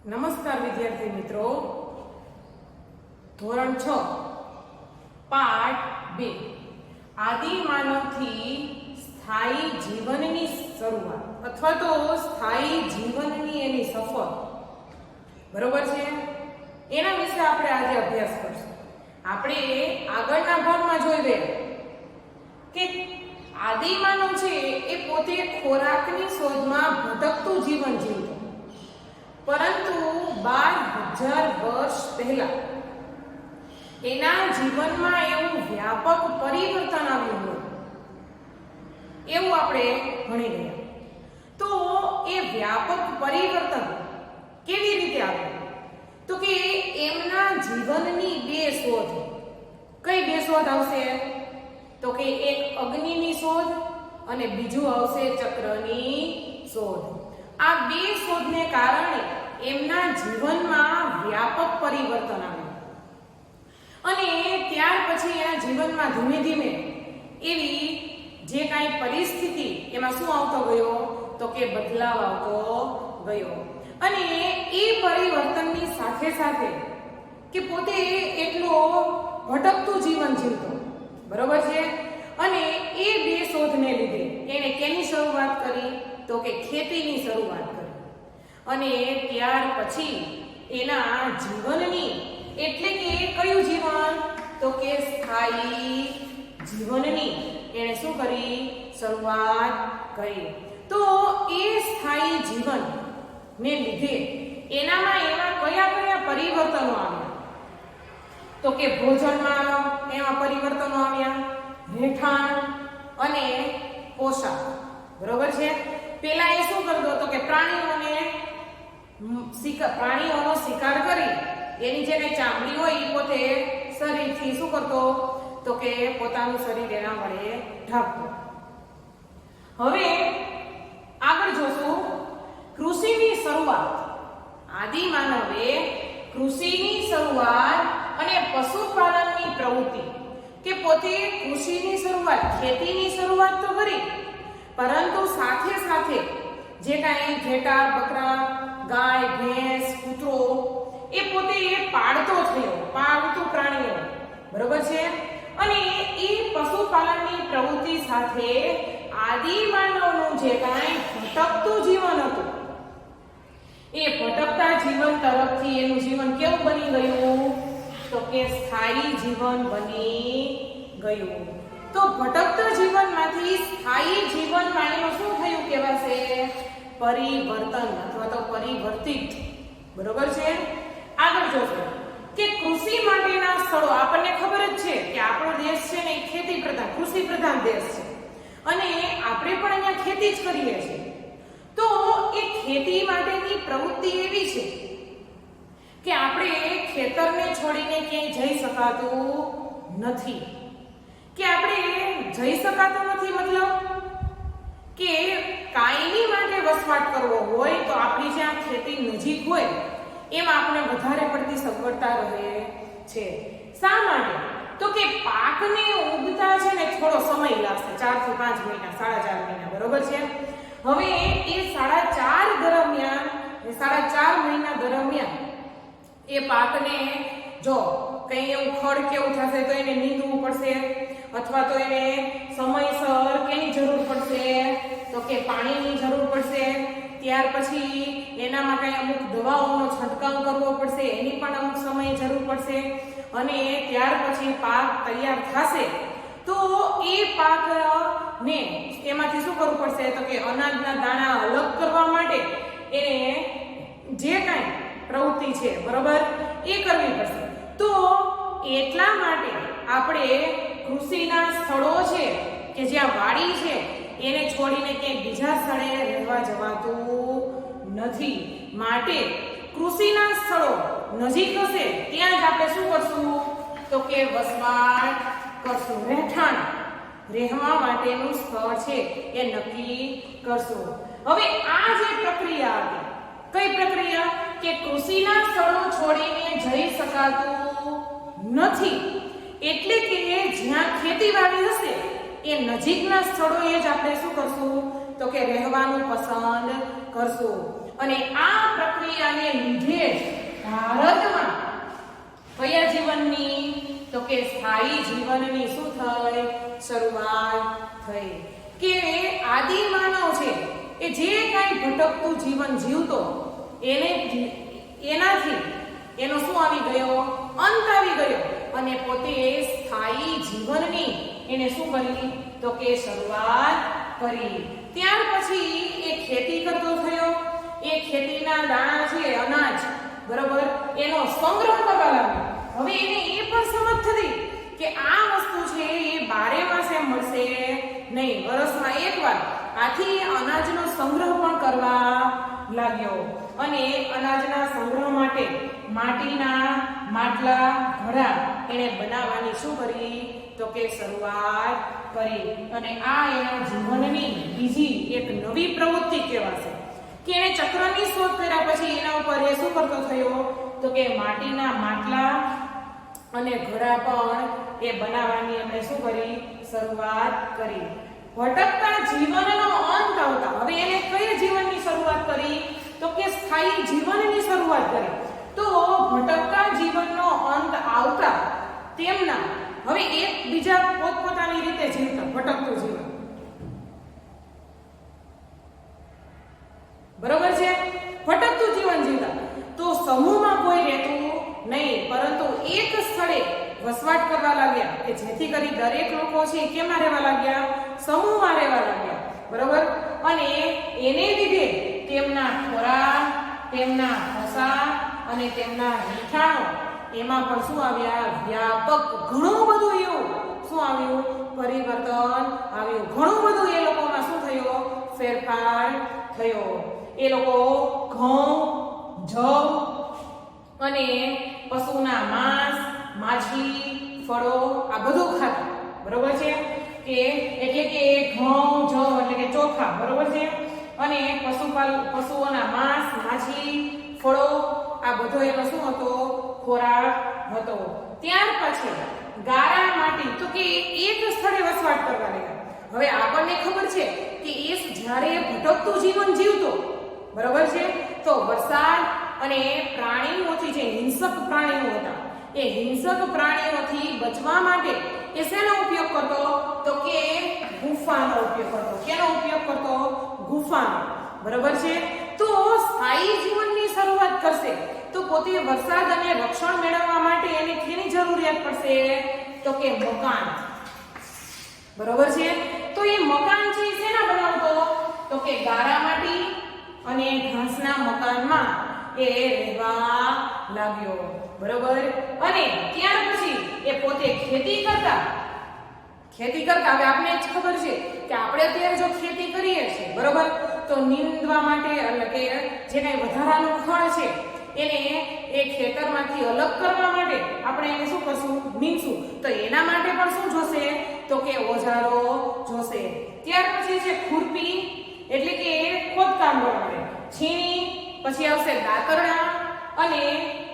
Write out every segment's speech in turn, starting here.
નમસ્કાર વિદ્યાર્થી મિત્રો, ધોરણ 6 પાઠ 2 આદિમાનવથી સ્થાયી જીવનની શરૂઆત અથવા તો સ્થાયી જીવનની એની સફર, બરોબર છે, એના વિશે આપણે આજે અભ્યાસ કરશું. આપણે આગળના ભાગમાં જોઈ ગયા કે આદિમાનવ છે એ પોતે ખોરાકની શોધમાં ભટકતું જીવન જીવતો, પરંતુ 12,000 વર્ષ પહેલા એના જીવનમાં એવું વ્યાપક પરિવર્તન આવ્યું હોય એવું આપણે ભણી ગયા. તો એ વ્યાપક પરિવર્તન કેવી રીતે આવ્યું? તો કે એમના જીવનની બે શોધ. કઈ બે શોધ આવશે? તો કે એક અગ્નિની શોધ અને બીજું આવશે ચક્રની શોધ. આ બે શોધને કારણે એમના જીવનમાં વ્યાપક પરિવર્તન આવ્યું અને ત્યાર પછી એના જીવનમાં ધીમે ધીમે એવી જે કાંઈ પરિસ્થિતિ એમાં શું આવતો ગયો? તો કે બદલાવ આવતો ગયો. અને એ પરિવર્તનની સાથે સાથે કે પોતે એટલો ભટકતું જીવન જીવતો, બરોબર છે, અને એ બે શોધને લીધે એને કેની શરૂઆત કરી? તો કે ખેતીની શરૂઆત કરી. અને ત્યાર પછી એના જીવનની, એટલે કે કયું જીવન? તો કે સ્થાયી જીવનની એને શું કરી? શરૂઆત કરી. તો એ સ્થાયી જીવન ને લીધે એનામાં એવા કયા કયા પરિવર્તનો આવ્યા? તો કે ભોજનમાં એમાં પરિવર્તનો આવ્યા, રહેઠાણ અને પોશાક, બરોબર છે. પેલા એ શું કરતો? તો કે પ્રાણીઓનો શિકાર કરી એની જે કઈ ચામડી હોય એ પોતે શરીરથી શું કરતો? તો કે પોતાનું શરીર એના વડે ઢાંકતો. હવે આગળ જોશું કૃષિની શરૂઆત. આદિમાનવે કૃષિની શરૂઆત અને પશુપાલનની પ્રવૃત્તિ, કે પોતે કૃષિની શરૂઆત, ખેતીની શરૂઆત તો કરી, પરંતુ સાથે સાથે જે કાંઈ ઘેટા, બકરા, ગાય, ભેંસ, કૂતરો એ પોતે પાળતો થયો, પાળતું પ્રાણીઓ, બરોબર છે. અને એ પશુપાલનની પ્રવૃત્તિ સાથે આદિમાનવનું જે કાંઈ ભટકતું જીવન હતું એ ભટકતા જીવન તરફથી એનું જીવન કેવું બની ગયું? તો કે સ્થાયી જીવન બની ગયું. તો ભટકતા જીવનમાંથી સ્થાયી જીવનમાં એનું શું થયું કહેવાશે? પરિવર્તન અથવા તો પરિવર્તિત, બરોબર છે. આગળ જોશો કે કૃષિ માટેના સ્થળો. આપણને ખબર જ છે કે આપણો દેશ છે ને એ ખેતી પ્રધાન, કૃષિ પ્રધાન દેશ છે અને આપણે પણ અહીંયા ખેતી જ કરીએ છીએ. તો એ ખેતી માટેની પ્રવૃત્તિ એવી છે કે આપણે ખેતરને છોડીને ક્યાંય જઈ શકાતું નથી. કે આપણે જઈ શકાતું નથી મતલબ કે કાયમી માટે વસવાટ કરવો હોય તો આપણી જ્યાં ખેતી નજીક હોય એમાં આપણે વધારે પડતી સગવડતા રહે છે. શા માટે? તો કે પાકને ઉગતા છે ને થોડો સમય લાગશે, 4 થી 5 મહિના, 4.5 મહિના, બરોબર છે. હવે એ 4.5 દરમિયાન, 4.5 મહિના દરમિયાન એ પાકને જો કંઈ એવું ખડ કેવું થશે તો એને નીંદવું પડશે, અથવા તો એને સમયસર કેની જરૂર પડશે? તો કે પાણીની જરૂર પડશે. ત્યાર પછી એનામાં કંઈ અમુક દવાઓનો છંટકાવ કરવો પડશે, એની પણ અમુક સમય જરૂર પડશે. અને ત્યાર પછી પાક તૈયાર થશે તો એ પાકને એમાંથી શું કરવું પડશે? તો કે અનાજના દાણા અલગ કરવા માટે એને જે કાંઈ પ્રવૃત્તિ છે, બરોબર, એ કરવી પડશે. તો એટલા માટે આપણે કૃષિના સ્થળો છે કે જ્યાં વાડી છે એને છોડીને ક્યાંય બીજા સ્થળે રહેવા જવાતું નથી. માટે કૃષિના સ્થળો નજીક હશે ત્યાં જ આપણે શું કરશું? તો કે વસવાટ કરશું, રહેઠાણ, રહેવા માટેનું સ્થળ છે એ નક્કી કરશું. હવે આ જે પ્રક્રિયા હતી, કઈ પ્રક્રિયા? કે કૃષિના સ્થળો છોડીને જઈ શકાતું નથી, એટલે કે જ્યાં ખેતીવાડી હશે એ નજીકના સ્થળોએ જ આપણે શું કરશું? તો કે રહેવાનું પસંદ કરશું. અને આ પ્રક્રિયાને લીધે ભારતમાં કયા જીવનની તો કે સ્થાયી જીવનની શું થઈ શરૂઆત થઈ કે આદિ માનવ છે એ જે કાંઈ ભટકતું જીવન જીવતો એનાથી એનો શું આવી ગયો અંત આવી ગયો અને પોતે સ્થાયી જીવનની એને શું કરી તો કે શરૂઆત કરી ત્યાર પછી એ ખેતી કરતો થયો એ ખેતીના દાણા છે અનાજ બરોબર એનો સંગ્રહ કરવા લાગ્યો હવે એને એ પણ સમજ થતી કે આ વસ્તુ છે એ 12 માસે મળશે નહીં વર્ષમાં એકવાર આથી અનાજનો સંગ્રહ પણ કરવા લાગ્યો અને અનાજના સંગ્રહ માટે માટીના માટલા ઘડા એને બનાવવાની શું કરી તો કે શરૂઆત કરી અને આ એના જીવનની બીજી એક નવી પ્રવૃત્તિ કહેવાશે કે એને ચક્રની શોધ કર્યા પછી એના ઉપર એ શું કરતો થયો તો કે માટીના માટલા અને ઘડા પણ એ બનાવવાની એમણે શું કરી શરૂઆત કરી ભટકતા જીવનનો અંત આવતા હવે એને કઈ જીવનની શરૂઆત કરી તો કે સ્થાયી જીવનની શરૂઆત કરી તો ભટકતા જીવનનો અંત આવતા તેમના હવે એક બીજા પોતપોતાની રીતે જીવતા ભટકતું જીવન બરોબર છે ભટકતું જીવન જીવતા તો સમૂહમાં કોઈ રહેતું નહીં પરંતુ એક સ્થળે વસવાટ કરવા લાગ્યા કે જેથી કરી દરેક લોકો છે કેમાં રહેવા લાગ્યા સમૂહમાં રહેવા લાગ્યા બરોબર અને એને લીધે તેમના ખોરાક તેમના ભાષા અને તેમના રહેઠાણો એમાં પણ શું આવ્યા વ્યાપક ઘણું બધું એવું શું આવ્યું પરિવર્તન આવ્યું ઘણું બધું એ લોકોમાં શું થયો ફેરફાર થયો એ લોકો ઘઉં જવ અને પશુના માંસ માછલી ફળો આ બધું ખાતા બરોબર છે કે એટલે કે ઘઉં જવ એટલે કે ચોખા બરોબર છે અને પશુઓના માંસ માછલી ફળો આ બધો એનો શું હતો ખોરાક હતો ત્યાર પછી ગારા માટી તો કે એક સ્થળે વસવાટ કરવા લાગ્યા હવે આપણને ખબર છે કે એ જ્યારે ભટકતું જીવન જીવતો બરોબર છે તો વરસાદ અને પ્રાણીઓથી જે હિંસક પ્રાણીઓ હતા એ હિંસક પ્રાણીઓથી બચવા માટે એ શેનો ઉપયોગ કરતો તો કે ગુફાનો ઉપયોગ કરતો કેનો ઉપયોગ કરતો ગુફાનો બરોબર છે તો સ્થાયી જીવનની શરૂઆત કરશે તો પોતે વરસાદ અને રક્ષણ મેળવવા માટે એને કેની જરૂરિયાત પડશે તો કે મકાન બરોબર છે તો એ મકાન છે શેના બનાવતો તો કે ગારા માટી અને ઘાસના મકાનમાં એ રહેવા લાગ્યો બરોબર અને ત્યાર પછી એ પોતે ખેતી કરતા હવે આપને જ ખબર છે કે આપણે અત્યારે જો ખેતી કરીએ છીએ બરોબર તો નીંદવા માટે એટલે કે જે કઈ વધારાનું ખડ છે એને એ ખેતરમાંથી અલગ કરવા માટે આપણે એને શું કરશું નીંદશું તો એના માટે પણ શું જોશે તો કે ઓજારો જોશે ત્યાર પછી છે ખુરપી એટલે કે ખોદકામ માટે છીણી પછી આવશે દાતરડા અને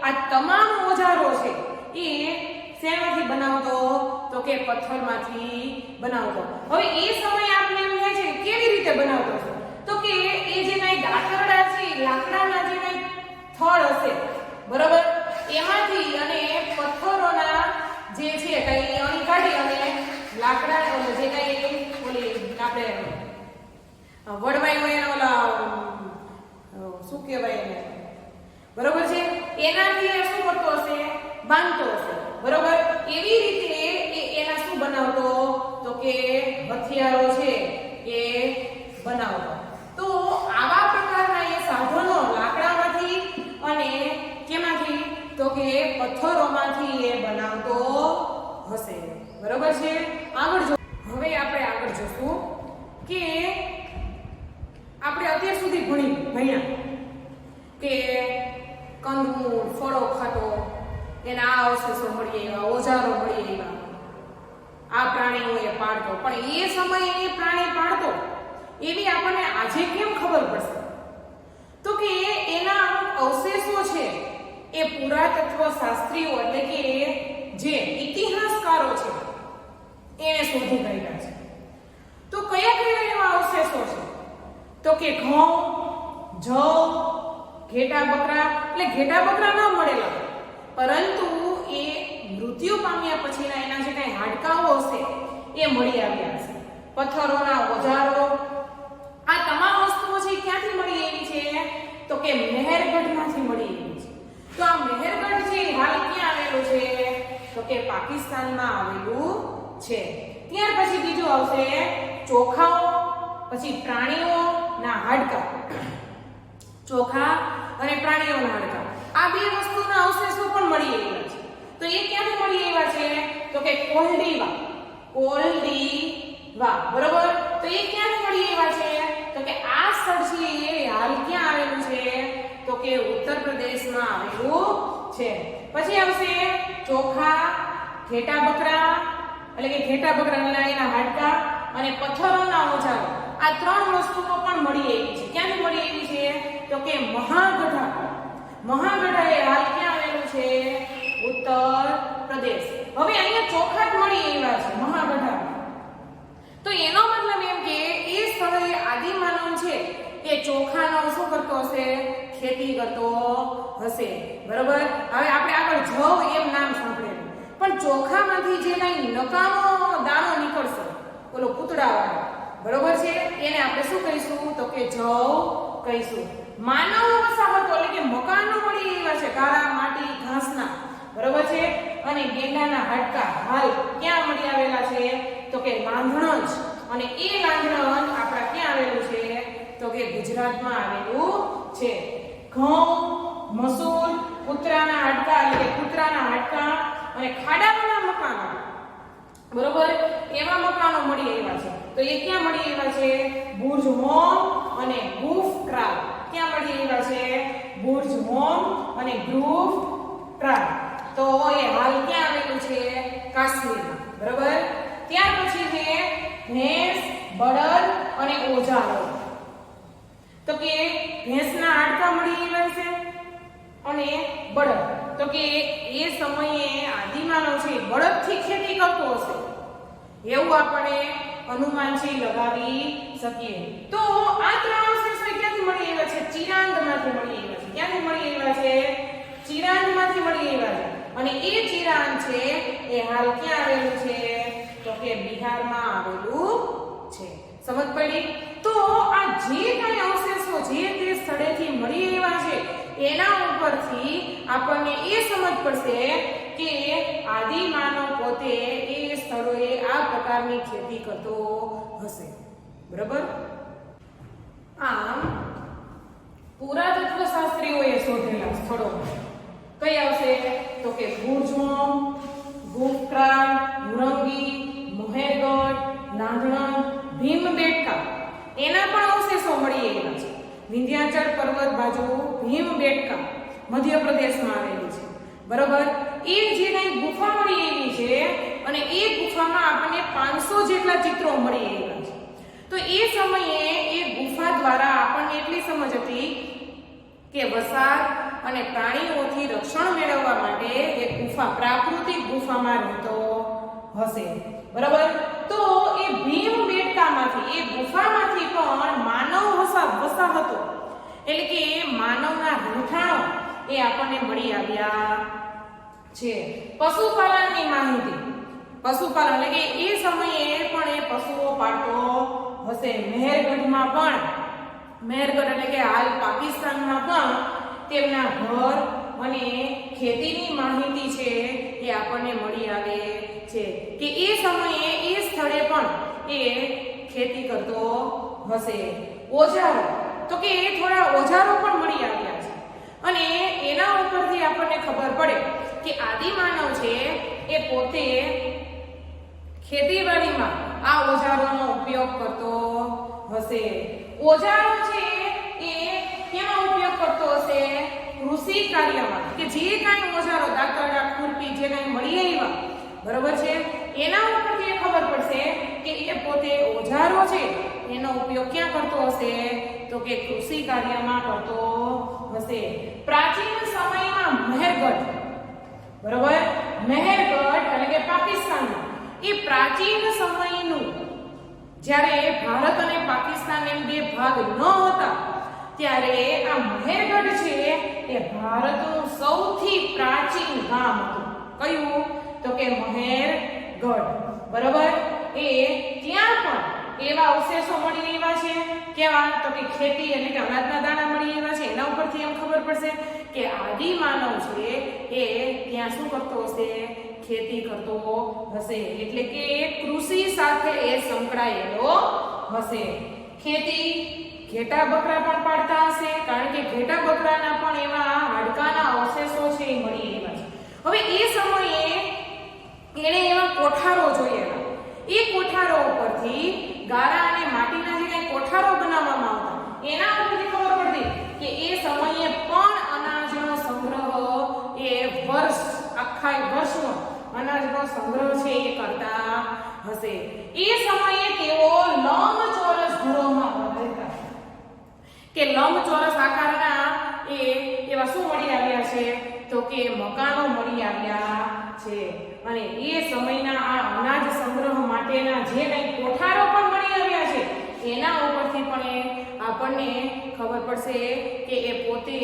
આ તમામ ઓજારો છે એ શેમાંથી બનાવતો તો કે પથ્થરમાંથી બનાવતો હવે એ સમય આપને એમ થાય છે કેવી રીતે બનાવતો છે તો કે એ જે કઈ દાતરડા છે લાકડાના જે કઈ થડ હશે બરોબર એમાંથી અને પથ્થરોના જે છે કઈ અણી કાઢી અને લાકડા જે કઈ ઓલી આપણે વડવાઈ હોય ઓલા શું કહેવાય એને બરોબર છે એનાથી શું કરતો હશે બાંધતો હશે બરોબર એવી રીતે એના શું બનાવતો તો કે હથિયારો છે એ બનાવતો તો આવા પ્રકારના એ સાધનો લાકડામાંથી અને કેમાંથી તો કે પથ્થરોમાંથી એ બનાવતો હશે બરોબર છે હવે આપણે આગળ જોશું કે આપણે અત્યાર સુધી ભણ્યા કે કંદમૂળ ફળો ખાતો એના આ અવશેષો મળીએ એવા ઓજારો મળીએ એવા આ પ્રાણીઓ એ પાડતો પણ એ સમયે એ પ્રાણી પાડતો એવી આપણને આજે કેમ ખબર પડશે તો કે એના અવશેષો છે એ પુરાતત્વ શાસ્ત્રીઓ એટલે કે જે ઇતિહાસકારો છે એને શોધી કાઢ્યા છે તો કયા કયા એવા અવશેષો છે તો કે ઘઉં જવ, ઘેટા બકરા, એટલે ઘેટા બકરા ન મળેલા, પરંતુ એ મૃત્યુ પામ્યા પછીના એના જે કઈ હાડકાઓ હશે એ મળી આવ્યા છે. પથ્થરોના ઓજારો, આ તમામ વસ્તુઓ છે ક્યાંથી મળી આવી છે? તો કે મહેરગઢમાંથી મળી આવી છે. તો આ મહેરગઢ છે હાલ ક્યાં આવેલું છે? તો કે પાકિસ્તાનમાં આવેલું છે. ત્યાર પછી બીજું આવશે ચોખાઓ, પછી પ્રાણીઓના હાડકા, ચોખા અને પ્રાણીઓના હાડકા, આ બે વસ્તુના અવશેષો પણ મળી આવ્યા છે. તો એ ક્યાંથી મળી આવ્યા છે? તો કે કોલડીવા, કોલડીવા, બરોબર. તો એ ક્યાંથી મળી આવ્યા છે? તો કે આ સ્થળ છે એ હાલ ક્યાં આવેલું છે? તો કે ઉત્તર પ્રદેશમાં આવેલું છે. પછી આવશે ચોખા, ઘેટા બકરા, એટલે કે ઘેટા બકરાના એના હાડકા અને પથ્થરોના ઓજારો, આ ત્રણ વસ્તુઓ પણ મળી આવી છે. ક્યાંથી મળી આવી છે? તો કે મહાગઢા, મહાગઢા એ હાલ ક્યાં આવેલું છે? ઉત્તર પ્રદેશ. હવે અહીંયા ચોખા જ મળી આવ્યા છે મહાગઢા. તો એનો મતલબ એમ કે એ સ્થળે આદિમાનવ છે એ ચોખાનો શું કરતો હશે? ખેતી કરતો હશે, બરોબર. હવે આપણે આગળ જવ એમ નામ સાંભળેલું, પણ ચોખામાંથી જે કઈ નકામો દાણો નીકળશે, ઓલો પૂતળાવાળો, બરોબર છે, એને આપણે શું કહીશું? તો કે જવ કહીશું. માનવ વસાહતો એટલે કે મકાનો મળી આવ્યા છે, કાળા માટી ઘાસના, બરોબર છે. અને ગેંડાના હાડકા હાલ ક્યાં મળી આવેલા છે? તો કે લાંધણજ, અને એ લાંધણજ આપણા ક્યાં આવેલું છે? તો કે ગુજરાતમાં આવેલું છે. ઘઉં, મસૂર, કૂતરાના હાડકા એટલે કે કૂતરાના હાડકા અને ખાડાઓના મકાનો, બરોબર, એવા મકાનો મળી આવ્યા છે. તો એ ક્યાં મળી આવ્યા છે? બુર્જ હોમ અને ગુફ ક્રાલ. ક્યાં મળી આવ્યા છે? બુર્જ હોમ અને ગુફ ક્રાલ. તો એ હાલ ક્યાં આવેલું છે? કાશ્મીરમાં, બરોબર. ત્યાર પછી છે ભેંસ, બળદ અને ઓજારો. તો કે ભેંસના હાડકા મળી આવ્યા છે અને બળદ. તો કે એ સમયે આદિમાનવ છે બળદથી ખેતી કરતો હશે એવું આપણે અનુમાન છે લગાવી શકીએ. તો આ ત્રણ અવશેષો ક્યાંથી મળી આવ્યા છે? ચિરાંદમાંથી મળી આવ્યા છે. ક્યાંથી મળી આવ્યા છે? ચિરાંદમાંથી મળી આવ્યા છે. અને એ ચિરાંદ છે એ હાલ ક્યાં આવેલું છે? તો કે બિહારમાં આવેલું છે. સમજ પડી? તો આ જે કઈ અવશેષો જે તે સ્થળેથી મળી આવ્યા છે એના ઉપરથી આપણને એ સમજ પડશે કે આદિમાનવ પોતે એ સ્થળોએ આ પ્રકારની ખેતી કરતો હશે, બરાબર. આમ પુરાતત્વ શાસ્ત્રીઓએ શોધેલા સ્થળો કઈ આવશે? તો કે બુર્જ હોમ, ગુફ ક્રાલ, મુરંગી, મહેરગઢ, લાંધણજ, ભીમબેટકા, એના પણ અવશેષો મળી આવ્યા છે. વિંધ્યાચલ પર્વત બાજુ ભીમબેટકા મધ્યપ્રદેશમાં આવેલી છે, બરોબર. એ જે કઈ ગુફા મળી આવી છે અને એ ગુફામાં આપણને 500 જેટલા ચિત્રો મળી આવ્યા છે. તો એ સમયે એ ગુફા દ્વારા આપણને એટલી સમજ હતી કે વસાહત અને પ્રાણીઓથી રક્ષણ મેળવવા માટે એ ગુફા પ્રાકૃતિક ગુફામાં રહેતો હશે, બરાબર. તો એ ભીમબેટકામાંથી એ ગુફામાંથી પણ માનવ વસાહતો એટલે કે માનવના રહેઠાણો એ આપણને મળી આવ્યા છે. પશુપાલનની માહિતી, પશુપાલન એટલે કે એ સમયે પણ એ પશુઓ પાળતો હશે. મહેરગઢમાં પણ, મહેરગઢ એટલે કે હાલ પાકિસ્તાનમાં પણ તેમના ઘર અને ખેતીની માહિતી છે એ આપણને મળી આવે છે કે એ સમયે એ સ્થળે પણ એ ખેતી કરતો હશે. ઓજારો, તો કે એ થોડા ઓજારો પણ મળી આવ્યા છે અને એના ઉપરથી આપણને ખબર પડે કે આદિમાનવ છે એ પોતે ખેતીવાડીમાં આ ઓજારોનો ઉપયોગ કરતો હશે. ઓજારો છે એ કેમાં ઉપયોગ કરતો હશે? કૃષિ કાર્યમાં, કે જે કાંઈ ઓજારો દાંતરડા, ખુરપી જે કાંઈ મળી આવ્યા, બરોબર છે, એના ઉપરથી ખબર પડશે કે એ પોતે ઓજારો છે એનો ઉપયોગ ક્યાં કરતો હશે? તો કે કૃષિ કાર્યમાં કરતો હશે. પ્રાચીન સમયમાં મહેરગઢ, બરોબર, મહેરગઢ એટલે કે પાકિસ્તાનમાં એ પ્રાચીન સમયનું જ્યારે ભારત અને પાકિસ્તાન એમ બે ભાગ ન હતા ત્યારે આ મહેરગઢ છે એ ભારતનું સૌથી પ્રાચીન ગામ હતું. કયું? તો કે મહેરગઢ. બરાબર. એ ત્યાં પણ એવા અવશેષો મળી આવ્યા છે. કેવા? તો કે ખેતી એટલે કે અનાજના દાણા મળી આવ્યા છે. એના ઉપરથી એમ ખબર પડશે કે આદિ માનવ છે એ ત્યાં શું કરતો હશે? ખેતી કરતો હશે. એટલે કે કૃષિ સાથે એ સંકળાયેલો હશે. ખેતી, ઘેટા બકરા પણ પાડતા હશે, કારણ કે ઘેટા બકરાના પણ એવા હાડકાના અવશેષો છે એ મળી આવ્યા છે. હવે એ સમયે એણે એવા કોઠારો જોયેલા. એ કોઠારો ઉપરથી ગારા અને માટીના જે કંઈ કોઠારો બનાવવામાં આવતા, એના ઉપરથી ખબર પડતી કે એ સમયે પણ અનાજનો સંગ્રહ એ આખા વર્ષનો અનાજનો સંગ્રહ છે એ કરતા હશે. એ સમયે તેઓ લંબચોરસ ઘરોમાં રહેતા, કે લંબચોરસ આકારના એવા શું મળી આવ્યા છે? તો કે મકાનો મળી આવ્યા છે. અને એ સમયના આ અનાજ સંગ્રહ માટેના જે કંઈ કોઠારો પણ મળી આવ્યા છે, એના ઉપરથી પણ આપણને ખબર પડશે કે એ પોતે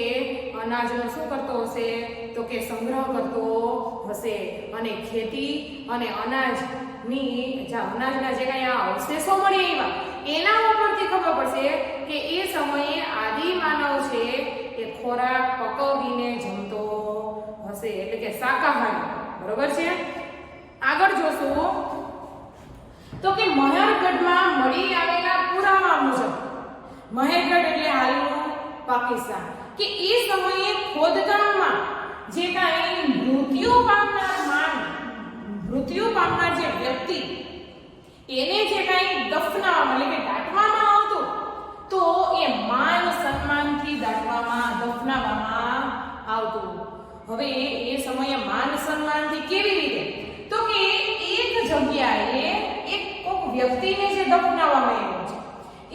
અનાજનો શું કરતો હશે? તો કે સંગ્રહ કરતો હશે. અને ખેતી અને અનાજના જે કંઈ આ અવશેષો મળી આવ્યા, એના ઉપરથી ખબર પડશે કે એ સમયે આદિ માનવ છે એ ખોરાક પકવીને જમતો હશે, એટલે કે શાકાહારી. બરોબર છે. આગળ જોશું તો કે મહેરગઢમાં મળી આવેલા પુરાવા મુજબ, મહેરગઢ એટલે હાલનું પાકિસ્તાન, કે એ સમયે ખોદકામમાં જે કાંઈ મૃત્યુ પામનાર જે વ્યક્તિ, એને જે કાંઈ દફનાવવામાં એટલે કે દાટવામાં આવતું, તો એ માન સન્માનથી દફનાવવામાં આવતું. હવે એ સમયે માન સન્માનથી કેવી રીતે? તો કે એક જગ્યાએ એક કોક વ્યક્તિને જે દફનાવવામાં આવ્યો છે,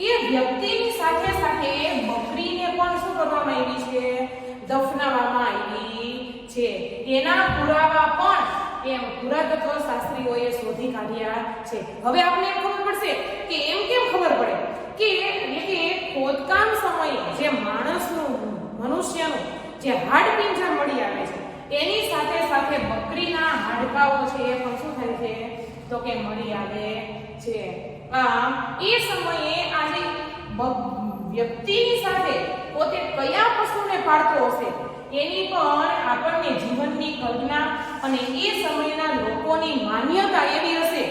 એ વ્યક્તિની સાથે સાથે બકરીને પણ શું કરવામાં આવી છે? દફનાવવામાં આવી છે. એના પુરાવા પણ પુરાતત્વ શાસ્ત્રીઓએ શોધી કાઢ્યા છે. હવે આપણે ખબર પડશે કે એમ કેમ ખબર પડે કે ખોદકામ સમયે જે મનુષ્યનું જે હાડપિંજર મળી આવે છે, એની સાથે સાથે બકરીના હાડકાઓ છે એ પણ શું થાય છે? તો કે મળી આવે છે. એ સમયે આ જે વ્યક્તિની સાથે પોતે કયા પશુને પાળતો હશે, એની પણ આપણને જીવનની કલ્પના અને એ સમયના લોકોની માન્યતા એવી હશે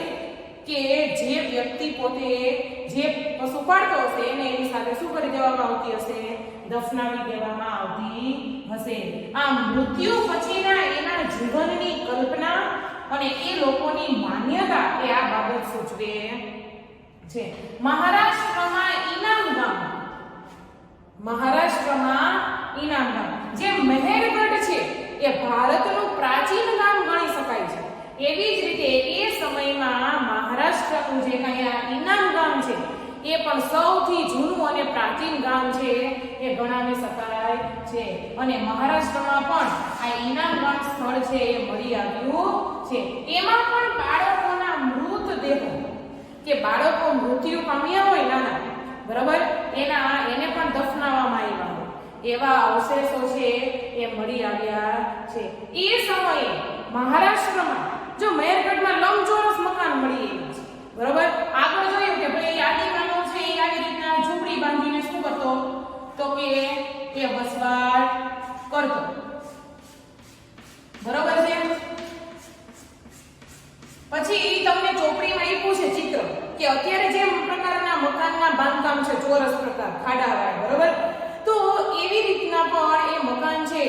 કે જે વ્યક્તિ પોતે જે પશુ પાળતો હશે એને એની સાથે શું કરી દેવામાં આવતી હશે? દફનાવી દેવામાં આવતી હશે. આ મૃત્યુ પછીના એના જીવનની કલ્પના અને એ લોકોની માન્યતા એ આ બાબત સૂચવે છે. મહારાષ્ટ્રમાં ઈનામ ગામ, જે મહેરગઢ છે એ ભારતનું પ્રાચીન ગામ ગણી શકાય છે. એવી જ રીતે એ સમયમાં મહારાષ્ટ્રનું જે કંઈ આ ઈનામ ગામ છે, એ પણ સૌથી જૂનું અને પ્રાચીન ગામ છે એ ગણાવી શકાય છે. અને મહારાષ્ટ્રમાં પણ આ ઈનામ ગામ સ્થળ છે એ મળી આવ્યું છે. એમાં પણ બાળકોના મૃતદેહો, કે બાળકો મૃત્યુ પામ્યા હોય નાના, બરાબર, એને પણ દફનાવવામાં આવ્યા હોય એવા અવશેષો છે એ મળી આવ્યા છે. એ સમયે મહારાષ્ટ્રમાં જો મહેરગઢમાં લંબચોરસ મકાન મળી આવ્યું છે, બરાબર. આગળ જોયું કે ભાઈ આદિ માનવ છે એ આવી રીતના ઝૂંપડી બાંધીને શું કરતો? તો કે એ વસવાટ કરતો. બરાબર છે. પછી તમને ચોપડીમાં આપ્યું છે ચિત્ર કે અત્યારે જે પ્રકારના મકાનના બાંધકામ છે, ચોરસ પ્રકાર, ખાડાવાળા, બરાબર, તો એવી રીતના પણ એ મકાન છે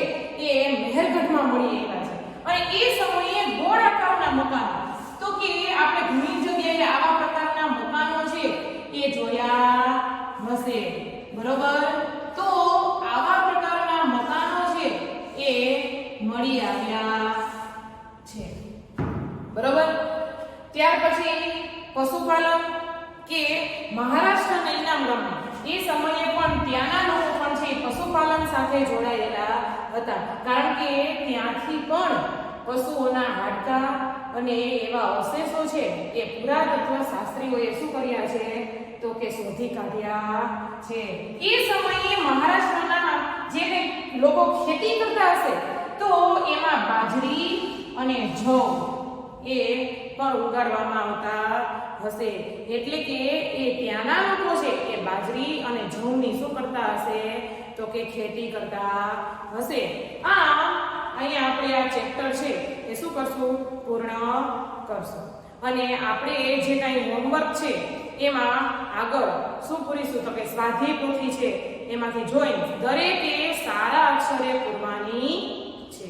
એ મહેરગઢમાં મળી આવ્યા છે. અને એ સમયે ગોળ આકારના મકાનો, તો કે આપણે ઘણી જગ્યાએ આવા પ્રકારના મકાનો છે એ જોયા હશે, બરાબર. તો આવા પ્રકારના મકાનો છે એ મળી આવ્યા છે, બરાબર. ત્યાર પછી પશુપાલન, કે મહારાષ્ટ્રના ઈનામ ગામમાં એ સમયે પણ ત્યાંના લોકો પણ છે પશુપાલન સાથે જોડાયેલા હતા, કારણ કે ત્યાંથી પણ પશુઓના હાડકા અને એવા અવશેષો છે એ પુરાતત્વ શાસ્ત્રીઓએ શું કર્યા છે? તો કે શોધી કાઢ્યા છે. એ સમયે મહારાષ્ટ્રના જે કંઈ લોકો ખેતી કરતા હશે તો એમાં બાજરી અને જવ એ પણ ઉગાડવામાં આવતા હશે. એટલે કે એ ત્યાંના લોકો છે એ બાજરી અને જવની શું કરતા હશે તો કે ખેતી કરતા હશે. અહીંયા આપણે આ ચેપ્ટર છે એ શું કરશું પૂર્ણ કરશું. અને આપણે જે કાંઈ હોમવર્ક છે એમાં આગળ શું પૂરીશું તો કે સ્વાધ્યાય પોથી છે એમાંથી જોઈ દરેકે સારા અક્ષરે પૂરવાની છે.